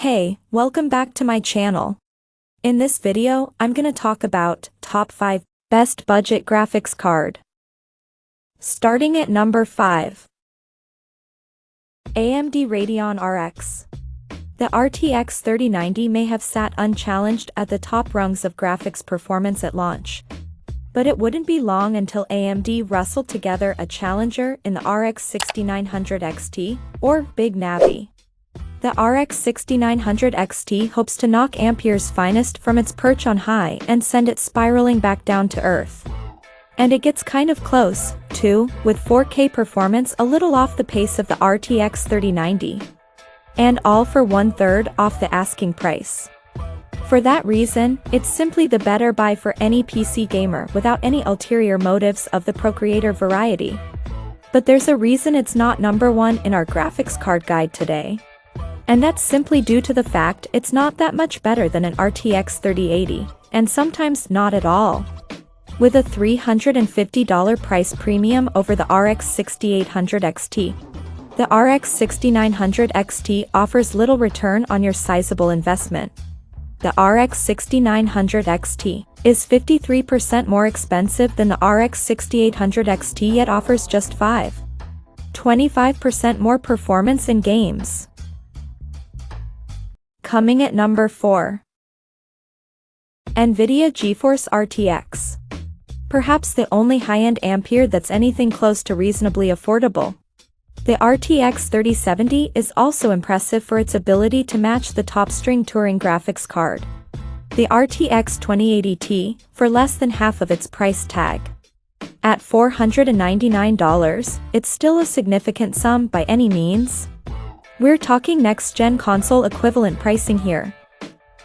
Hey, welcome back to my channel. In this video, I'm gonna talk about top 5 best budget graphics card. Starting at number 5. AMD Radeon RX. The RTX 3090 may have sat unchallenged at the top rungs of graphics performance at launch. But it wouldn't be long until AMD wrestled together a challenger in the RX 6900 XT, or Big Navi. The RX 6900 XT hopes to knock Ampere's finest from its perch on high and send it spiraling back down to earth. And it gets kind of close, too, with 4K performance a little off the pace of the RTX 3090. And all for 1/3 off the asking price. For that reason, it's simply the better buy for any PC gamer without any ulterior motives of the procreator variety. But there's a reason it's not number 1 in our graphics card guide today. And that's simply due to the fact it's not that much better than an RTX 3080, and sometimes not at all. With a $350 price premium over the RX 6800 XT, the RX 6900 XT offers little return on your sizable investment. The RX 6900 XT is 53% more expensive than the RX 6800 XT yet offers just 25% more performance in games. Coming at number 4. NVIDIA GeForce RTX. Perhaps the only high-end Ampere that's anything close to reasonably affordable. The RTX 3070 is also impressive for its ability to match the top-string touring graphics card, the RTX 2080 Ti, for less than half of its price tag. At $499, it's still a significant sum by any means. We're talking next-gen console equivalent pricing here.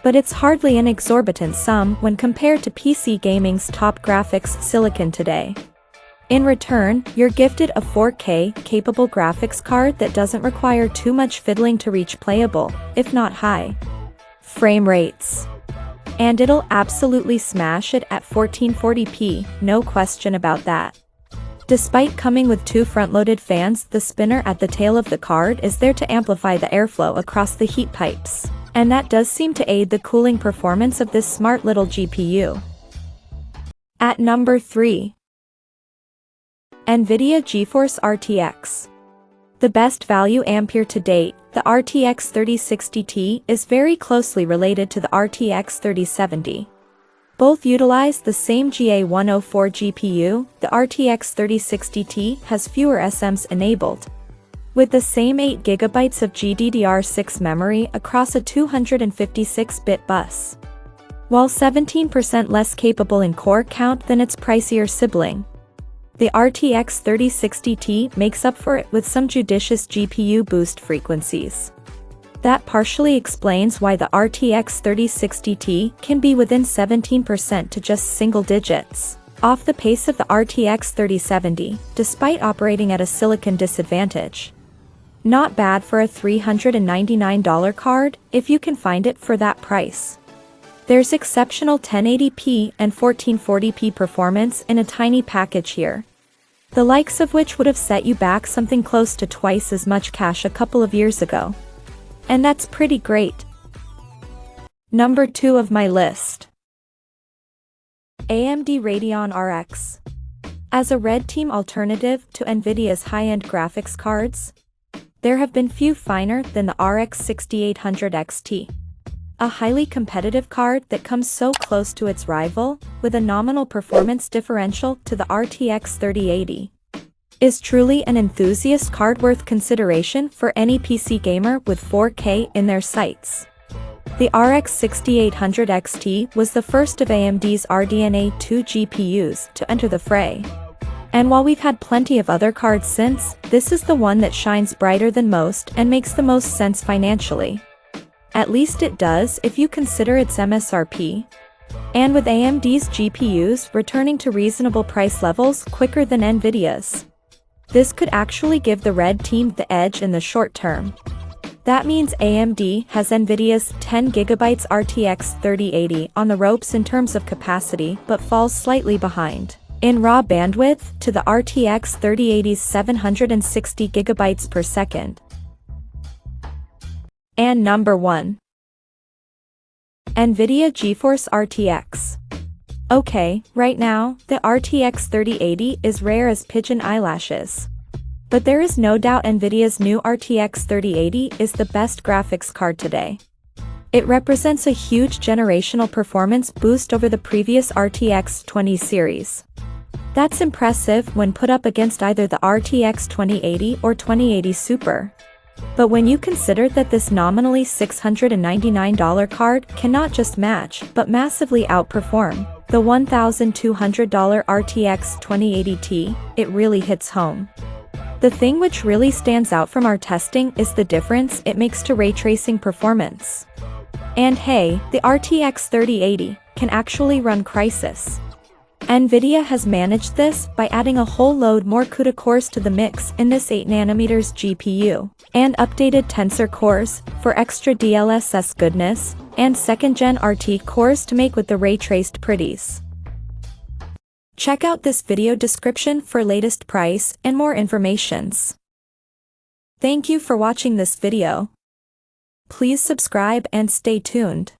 But it's hardly an exorbitant sum when compared to PC gaming's top graphics silicon today. In return, you're gifted a 4K capable graphics card that doesn't require too much fiddling to reach playable, if not high, frame rates. And it'll absolutely smash it at 1440p, no question about that. Despite coming with 2 front-loaded fans, the spinner at the tail of the card is there to amplify the airflow across the heat pipes, and that does seem to aid the cooling performance of this smart little GPU. At number 3. NVIDIA GeForce RTX. The best value Ampere to date, the RTX 3060 Ti is very closely related to the RTX 3070. Both utilize the same GA104 GPU, the RTX 3060 Ti has fewer SMs enabled, with the same 8GB of GDDR6 memory across a 256-bit bus, while 17% less capable in core count than its pricier sibling. The RTX 3060 Ti makes up for it with some judicious GPU boost frequencies. That partially explains why the RTX 3060 Ti can be within 17% to just single digits off the pace of the RTX 3070, despite operating at a silicon disadvantage. Not bad for a $399 card, if you can find it for that price. There's exceptional 1080p and 1440p performance in a tiny package here, the likes of which would have set you back something close to twice as much cash a couple of years ago. And that's pretty great. Number 2 of my list. AMD Radeon RX. As a red team alternative to NVIDIA's high-end graphics cards, there have been few finer than the RX 6800 XT. A highly competitive card that comes so close to its rival, with a nominal performance differential to the RTX 3080. Is truly an enthusiast card worth consideration for any PC gamer with 4K in their sights. The RX 6800 XT was the first of AMD's RDNA 2 GPUs to enter the fray. And while we've had plenty of other cards since, this is the one that shines brighter than most and makes the most sense financially. At least it does if you consider its MSRP. And with AMD's GPUs returning to reasonable price levels quicker than NVIDIA's, this could actually give the red team the edge in the short term. That means AMD has NVIDIA's 10GB RTX 3080 on the ropes in terms of capacity but falls slightly behind in raw bandwidth to the RTX 3080's 760GB per second. And number 1. NVIDIA GeForce RTX. Okay, right now, the RTX 3080 is rare as pigeon eyelashes. But there is no doubt NVIDIA's new RTX 3080 is the best graphics card today. It represents a huge generational performance boost over the previous RTX 20 series. That's impressive when put up against either the RTX 2080 or 2080 Super. But when you consider that this nominally $699 card cannot just match but massively outperform the $1,200 RTX 2080 Ti, it really hits home. The thing which really stands out from our testing is the difference it makes to ray tracing performance. And hey, the RTX 3080 can actually run Crysis. NVIDIA has managed this by adding a whole load more CUDA cores to the mix in this 8nm GPU, and updated Tensor cores for extra DLSS goodness, and 2nd-gen RT cores to make with the ray-traced pretties. Check out this video description for latest price and more informations. Thank you for watching this video. Please subscribe and stay tuned.